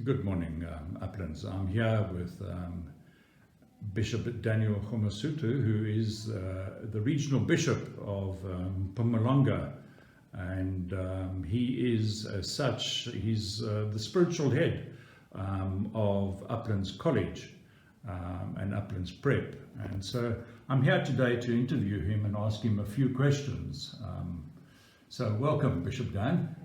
Good morning, Uplands. I'm here with Bishop Daniel Khomasutu, who is the regional bishop of Mpumalanga, and he is, as such, he's the spiritual head of Uplands College and Uplands Prep. And so I'm here today to interview him and ask him a few questions. So welcome, Bishop Dan.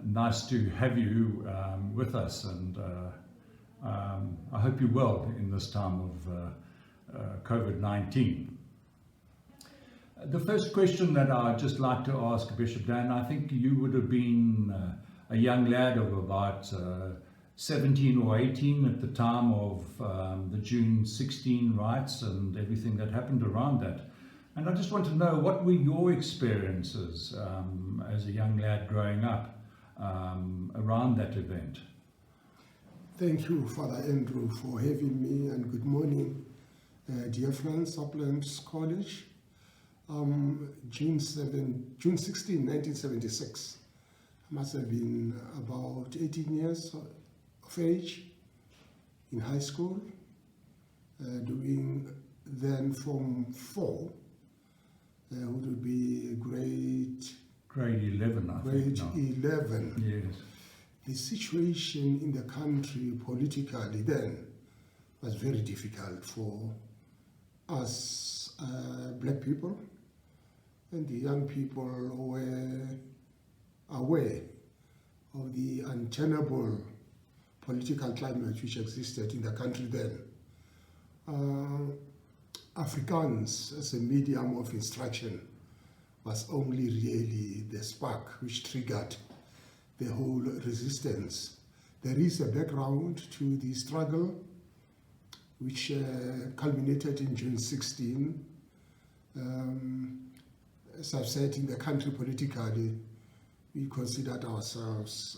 Nice to have you with us, and I hope you're well in this time of COVID-19. The first question that I'd just like to ask Bishop Dan, I think you would have been a young lad of about 17 or 18 at the time of the June 16 riots and everything that happened around that. And I just want to know, what were your experiences as a young lad growing up around that event? Thank you, Father Andrew, for having me, and good morning, dear friends, Uplands College. June 16, 1976. I must have been about 18 years of age in high school, doing then Form 4, which would be grade 11, I grade think. 11. Yes. The situation in the country politically then was very difficult for us black people, and the young people were aware of the untenable political climate which existed in the country then. Afrikaans as a medium of instruction was only really the spark which triggered the whole resistance. There is a background to the struggle which culminated in June 16. As I've said, in the country politically, we considered ourselves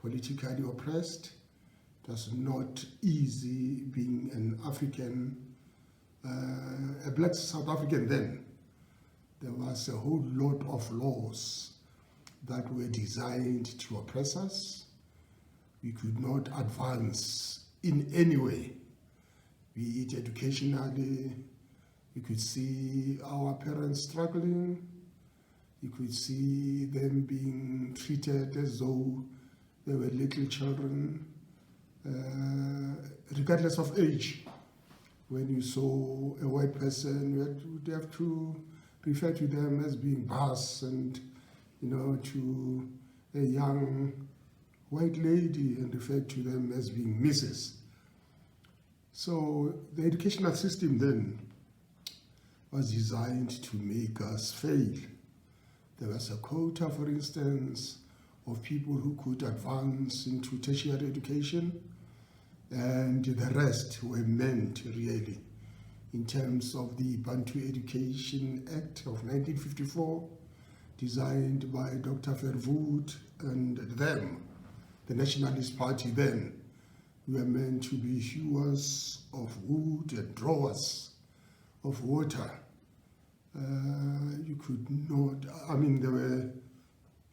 politically oppressed. It was not easy being an African, a black South African then. There was a whole lot of laws that were designed to oppress us. We could not advance in any way, be it educationally. You could see our parents struggling. You could see them being treated as though they were little children, regardless of age. When you saw a white person, you would have to refer to them as being boss, and to a young white lady and refer to them as being Mrs. So the educational system then was designed to make us fail. There was a quota, for instance, of people who could advance into tertiary education, and the rest were meant really in terms of the Bantu Education Act of 1954, designed by Dr. Verwoerd and them, the Nationalist Party then. We were meant to be hewers of wood and drawers of water. You could not, there were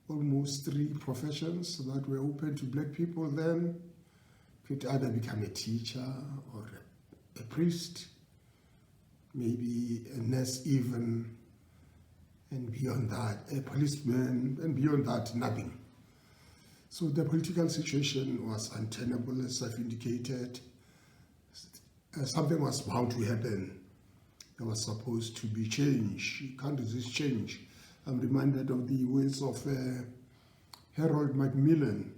almost 3 professions that were open to black people then. You could either become a teacher or a priest, maybe a nurse even, and beyond that, a policeman, and beyond that, nothing. So the political situation was untenable, as I've indicated. Something was bound to happen. There was supposed to be change. You can't resist change. I'm reminded of the words of Harold Macmillan,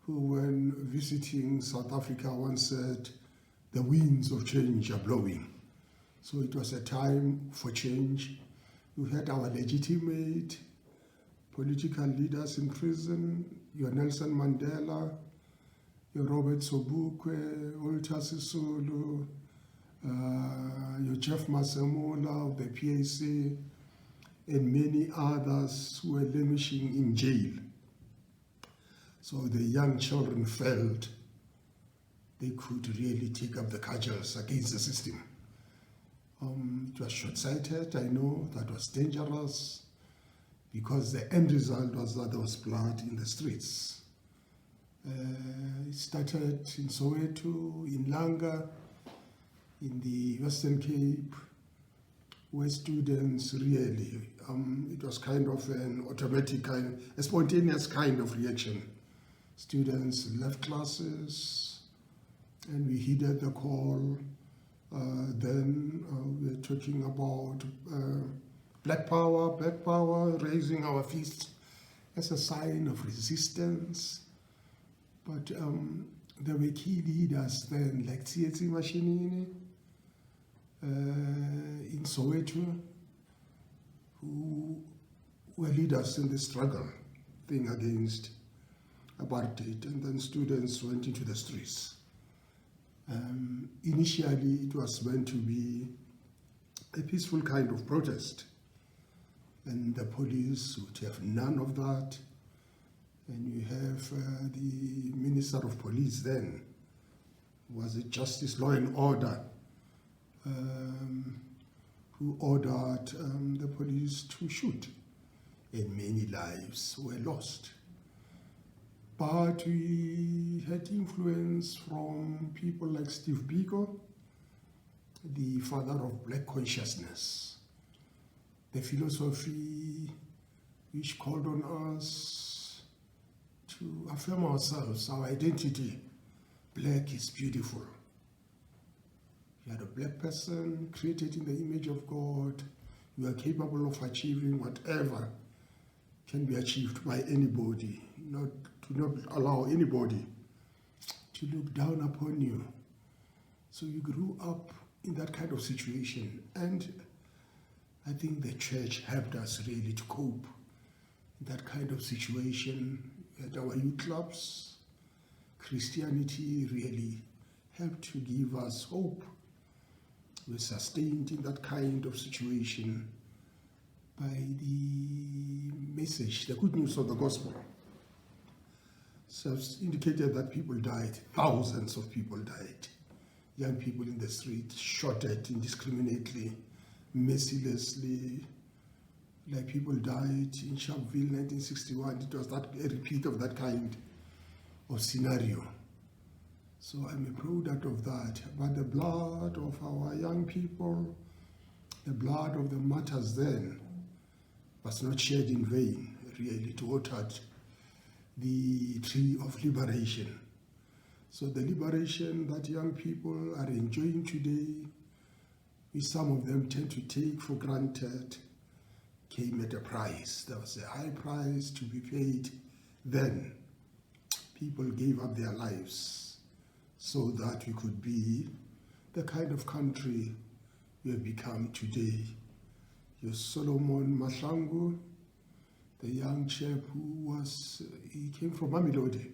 who, when visiting South Africa, once said, "The winds of change are blowing." So it was a time for change. We had our legitimate political leaders in prison, your Nelson Mandela, your Robert Sobukwe, Walter Sisulu, your Jeff Masemola of the PAC, and many others who were languishing in jail. So the young children felt they could really take up the cudgels against the system. It was short-sighted, I know, that was dangerous, because the end result was that there was blood in the streets. It started in Soweto, in Langa, in the Western Cape, where students really, it was kind of an automatic a spontaneous kind of reaction. Students left classes and we heeded the call. Then we were talking about Black Power, raising our fists as a sign of resistance. But there were key leaders then, like Tsietsi Mashinini in Soweto, who were leaders in the struggle thing against apartheid, and then students went into the streets. Initially, it was meant to be a peaceful kind of protest, and the police would have none of that. And you have the Minister of Police then, was it Justice, Law and Order, who ordered the police to shoot, and many lives were lost. But we had influence from people like Steve Biko, the father of Black consciousness, the philosophy which called on us to affirm ourselves, our identity. Black is beautiful. You are a black person created in the image of God. You are capable of achieving whatever can be achieved by anybody. Do not allow anybody to look down upon you. So you grew up in that kind of situation. And I think the church helped us really to cope in that kind of situation. At our youth clubs, Christianity really helped to give us hope. We were sustained in that kind of situation by the message, the good news of the gospel. So it's indicated that people died, thousands of people died. Young people in the street, shot at indiscriminately, mercilessly, like people died in Sharpeville 1961. It was a repeat of that kind of scenario. So I'm a product of that. But the blood of our young people, the blood of the martyrs then, was not shed in vain, really. It watered the tree of liberation. So the liberation that young people are enjoying today, which some of them tend to take for granted, came at a price. There was a high price to be paid then. People gave up their lives so that we could be the kind of country we have become today. Your Solomon Mahlangu, the young chap he came from Mamelodi,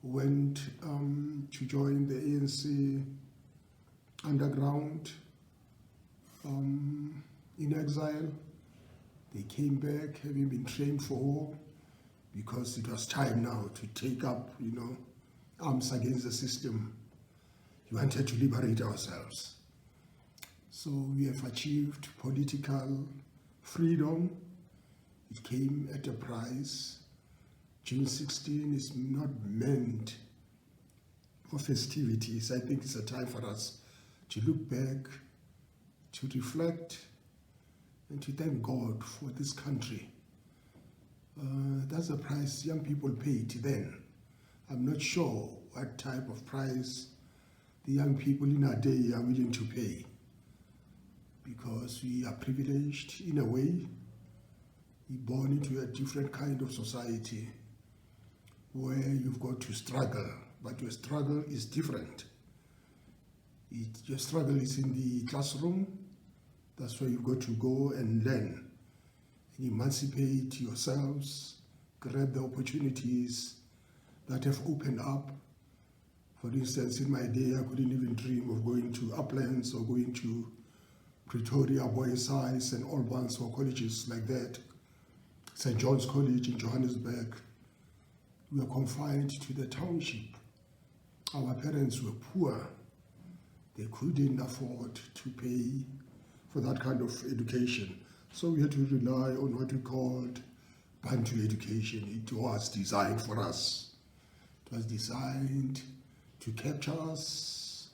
went to join the ANC underground in exile. They came back having been trained for war because it was time now to take up, arms against the system. We wanted to liberate ourselves. So we have achieved political freedom. It came at a price. June 16 is not meant for festivities. I think it's a time for us to look back, to reflect, and to thank God for this country. That's the price young people paid then. I'm not sure what type of price the young people in our day are willing to pay, because we are privileged in a way. We're born into a different kind of society where you've got to struggle, but your struggle is different. Your struggle is in the classroom. That's where you've got to go and learn and emancipate yourselves, grab the opportunities that have opened up. For instance, in my day, I couldn't even dream of going to Uplands or going to Pretoria, Boys High, St. Albans, or colleges like that. St. John's College in Johannesburg. We were confined to the township. Our parents were poor. They couldn't afford to pay for that kind of education. So we had to rely on what we called Bantu education. It was designed for us. It was designed to capture us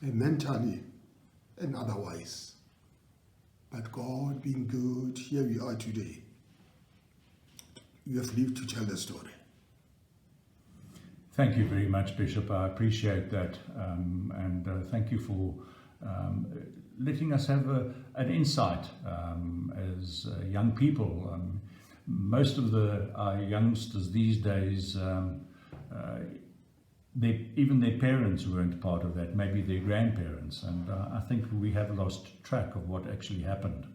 mentally and otherwise. But God being good, here we are today. You have lived to tell the story. Thank you very much, Bishop. I appreciate that. And thank you for letting us have an insight as young people. Most of our youngsters these days, even their parents weren't part of that, maybe their grandparents. And I think we have lost track of what actually happened.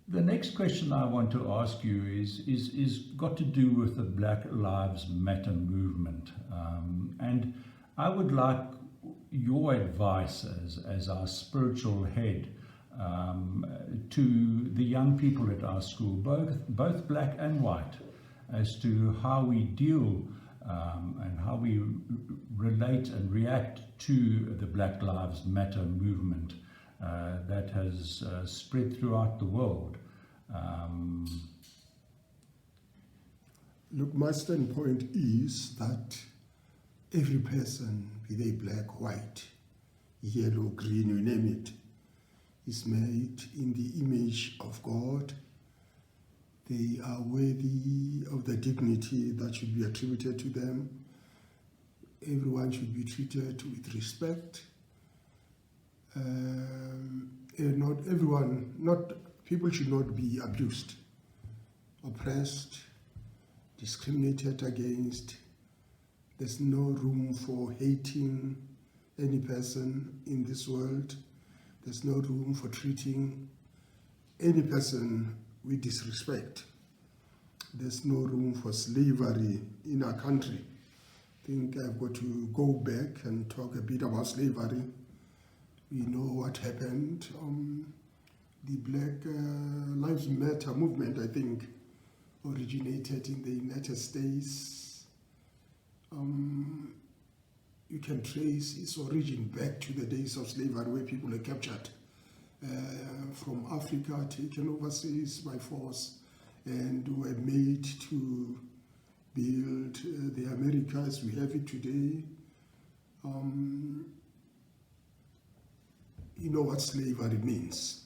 The next question I want to ask you is got to do with the Black Lives Matter movement. And I would like your advice as our spiritual head to the young people at our school, both black and white, as to how we deal and how we relate and react to the Black Lives Matter movement that has spread throughout the world. Look, my standpoint is that every person, be they black, white, yellow, green, you name it, is made in the image of God. They are worthy of the dignity that should be attributed to them. Everyone should be treated with respect. People should not be abused, oppressed, discriminated against. There's no room for hating any person in this world. There's no room for treating any person with disrespect. There's no room for slavery in our country. I think I've got to go back and talk a bit about slavery. We know what happened. The Black Lives Matter movement, I think, originated in the United States. You can trace its origin back to the days of slavery, where people were captured from Africa, taken overseas by force, and were made to build the America as we have it today. You know what slavery means.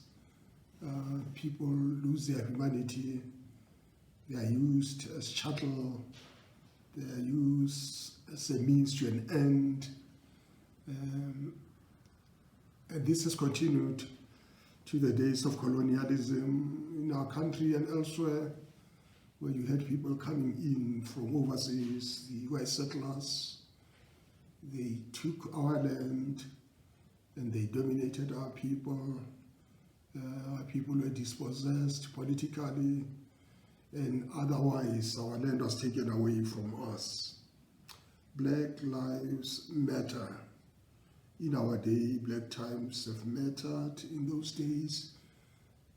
People lose their humanity. They are used as chattel. They are used as a means to an end. And this has continued to the days of colonialism in our country and elsewhere, where you had people coming in from overseas, the white settlers. They took our land and they dominated our people. Our people were dispossessed politically, and otherwise our land was taken away from us. Black lives matter. In our day, black times have mattered in those days.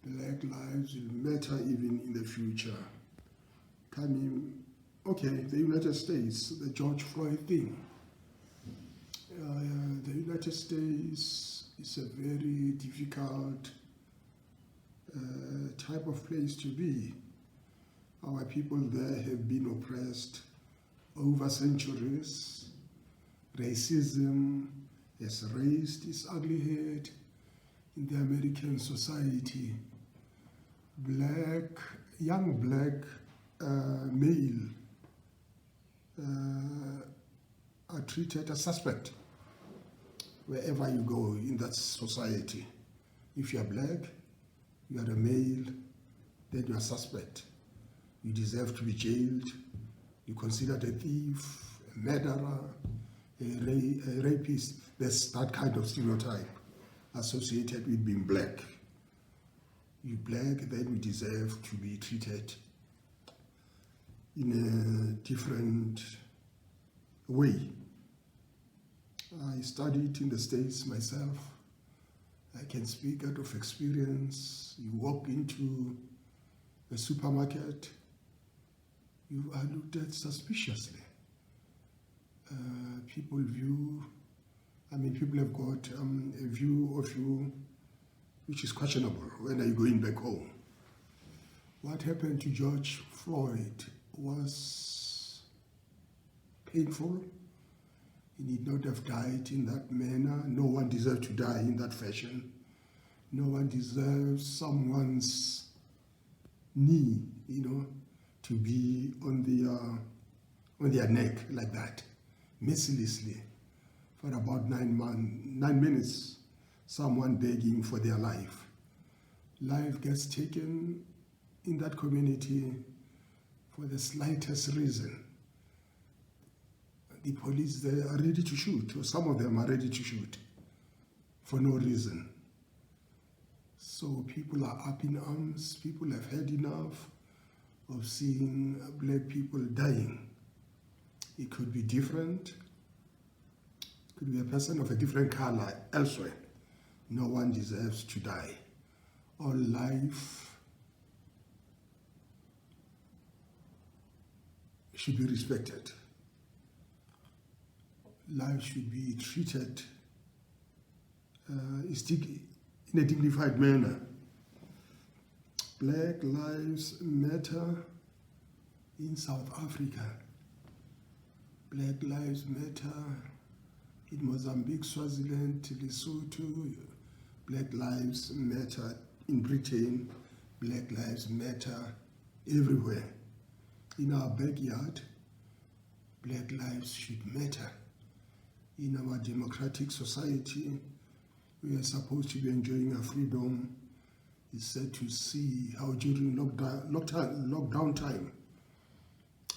Black lives will matter even in the future. The United States, the George Floyd thing. The United States is a very difficult type of place to be. Our people there have been oppressed over centuries. Racism has raised its ugly head in the American society. Young black male are treated as suspect wherever you go in that society. If you are black, you are a male, then you are suspect. You deserve to be jailed. You're considered a thief, a murderer, a rapist. There's that kind of stereotype associated with being black. You're black, then you deserve to be treated in a different way. I studied in the States myself. I can speak out of experience. You walk into a supermarket, you are looked at suspiciously. People have got a view of you which is questionable. When are you going back home? What happened to George Floyd was painful. He need not have died in that manner. No one deserves to die in that fashion. No one deserves someone's knee, to be on their neck like that, mercilessly, for about 9 minutes, someone begging for their life. Life gets taken in that community for the slightest reason. The police, they are ready to shoot, or some of them are ready to shoot for no reason. So people are up in arms. People have had enough of seeing black people dying. It could be different. It could be a person of a different color elsewhere. No one deserves to die. All life should be respected. Life should be treated in a dignified manner. Black Lives Matter in South Africa. Black Lives Matter in Mozambique, Swaziland, Lesotho. Black Lives Matter in Britain. Black Lives Matter everywhere. In our backyard, black lives should matter. In our democratic society, we are supposed to be enjoying our freedom. It's sad to see how during lockdown time,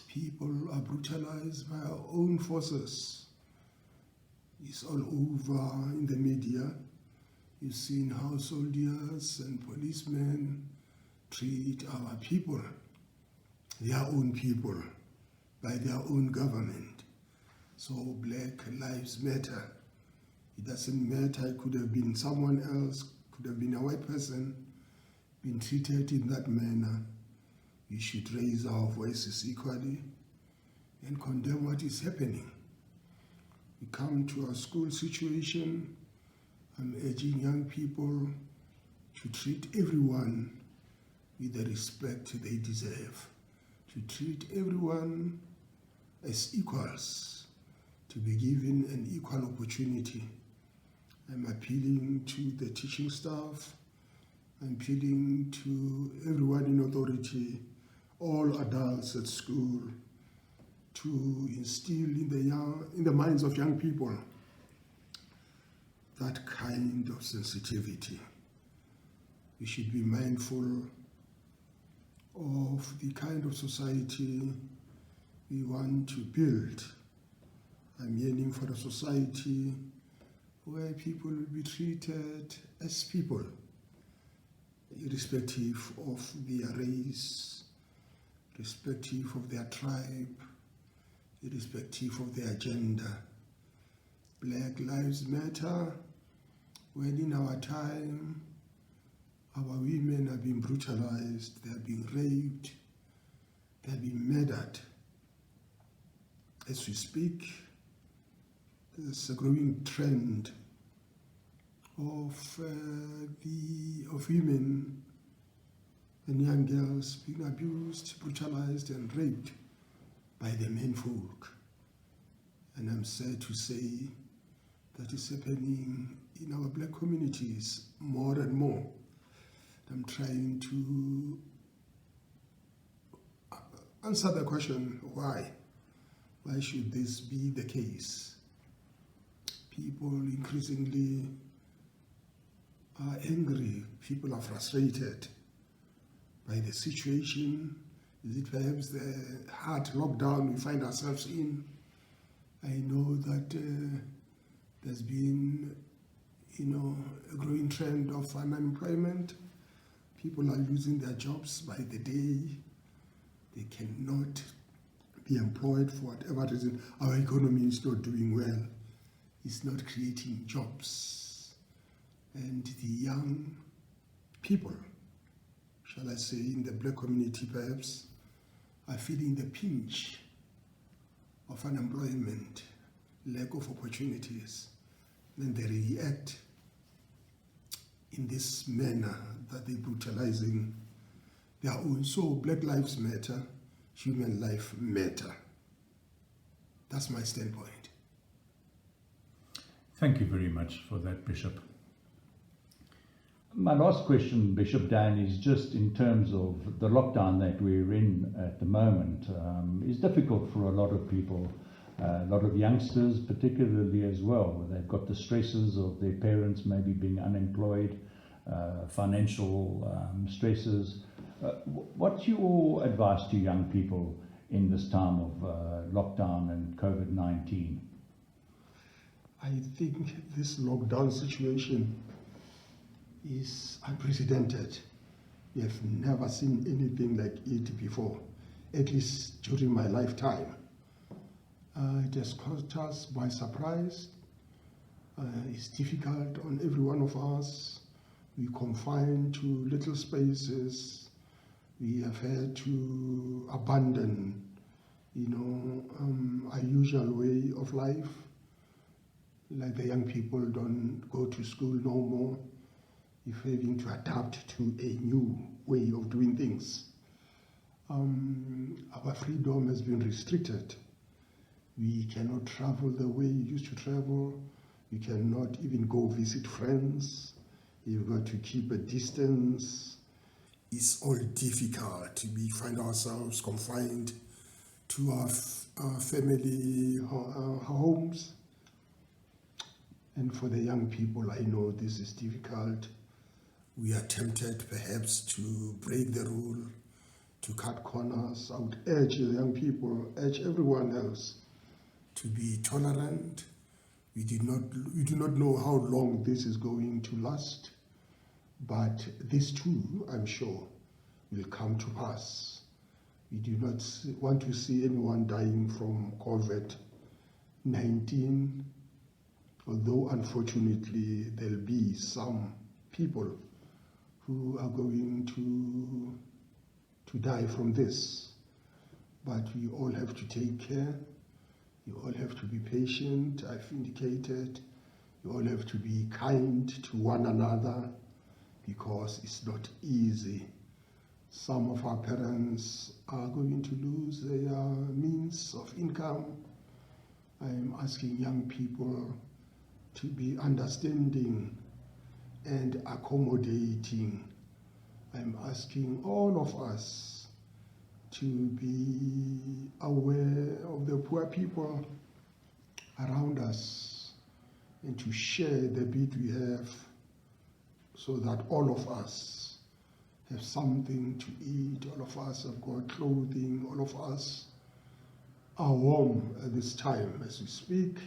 people are brutalized by our own forces. It's all over in the media. You've seen how soldiers and policemen treat our people, their own people, by their own government. So Black Lives Matter. It doesn't matter, it could have been someone else, could have been a white person, been treated in that manner. We should raise our voices equally and condemn what is happening. We come to a school situation. I'm urging young people to treat everyone with the respect they deserve, to treat everyone as equals, to be given an equal opportunity. I'm appealing to the teaching staff, I'm appealing to everyone in authority, all adults at school, to instill in the minds of young people that kind of sensitivity. We should be mindful of the kind of society we want to build. I'm yearning for a society where people will be treated as people, irrespective of their race, irrespective of their tribe, irrespective of their gender. Black Lives Matter, when in our time, our women are being brutalized, they are being raped, they are being murdered. As we speak, there's a growing trend of women and young girls being abused, brutalized, and raped by the men folk. And I'm sad to say that is happening in our black communities more and more. I'm trying to answer the question, why? Why should this be the case? People increasingly are angry. People are frustrated by the situation. Is it perhaps the hard lockdown we find ourselves in? I know that there's been, a growing trend of unemployment. People are losing their jobs by the day. They cannot be employed for whatever reason. Our economy is not doing well. It's not creating jobs. And the young people, shall I say, in the black community perhaps, are feeling the pinch of unemployment, lack of opportunities. Then they react in this manner that they're brutalizing their own. So Black Lives Matter human life matter. That's my standpoint. Thank you very much for that, Bishop. My last question, Bishop Dan, is just in terms of the lockdown that we're in at the moment. Is difficult for a lot of people, a lot of youngsters particularly as well. They've got the stresses of their parents maybe being unemployed, financial stresses. What's your advice to young people in this time of lockdown and COVID-19? I think this lockdown situation is unprecedented. We have never seen anything like it before, at least during my lifetime. It has caught us by surprise. It's difficult on every one of us. We confined to little spaces. We have had to abandon, our usual way of life. Like the young people don't go to school no more. If having to adapt to a new way of doing things. Our freedom has been restricted. We cannot travel the way we used to travel. We cannot even go visit friends. You've got to keep a distance. It's all difficult. We find ourselves confined to our family homes. And for the young people, I know this is difficult. We are tempted perhaps to break the rule, to cut corners. I would urge the young people, urge everyone else to be tolerant. We do not know how long this is going to last, but this too, I'm sure, will come to pass. We do not want to see anyone dying from COVID-19, although unfortunately there'll be some people who are going to die from this. But we all have to take care. You all have to be patient, I've indicated. You all have to be kind to one another because it's not easy. Some of our parents are going to lose their means of income. I'm asking young people to be understanding and accommodating. I'm asking all of us to be aware of the poor people around us and to share the bit we have so that all of us have something to eat, all of us have got clothing, all of us are warm at this time as we speak.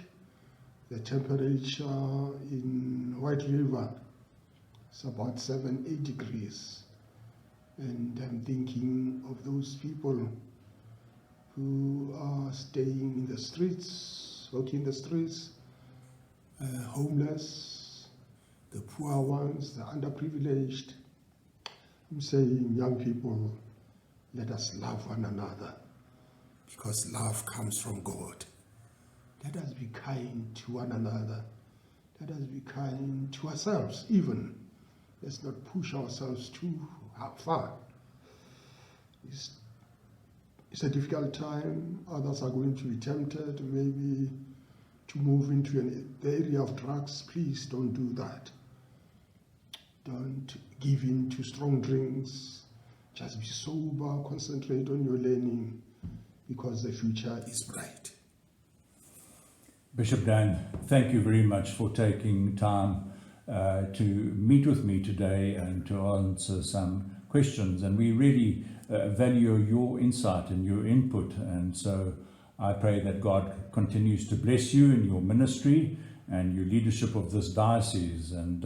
The temperature in White River is about 7-8 degrees. And I'm thinking of those people who are staying in the streets, walking the streets, homeless, the poor ones, the underprivileged. I'm saying, young people, let us love one another because love comes from God. Let us be kind to one another. Let us be kind to ourselves even. Let's not push ourselves too far. It's a difficult time. Others are going to be tempted maybe to move into the area of drugs. Please don't do that. Don't give in to strong drinks. Just be sober, concentrate on your learning because the future is bright. Bishop Dan, thank you very much for taking time to meet with me today and to answer some questions. And we really value your insight and your input. And so I pray that God continues to bless you in your ministry and your leadership of this diocese. And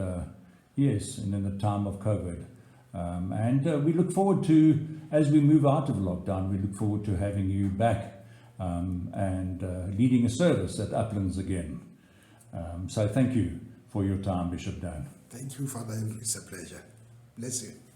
yes, and in the time of COVID. And we look forward to, as we move out of lockdown, we look forward to having you back and leading a service at Uplands again. So thank you for your time, Bishop Dan. Thank you, Father Henry. It's a pleasure. Bless you.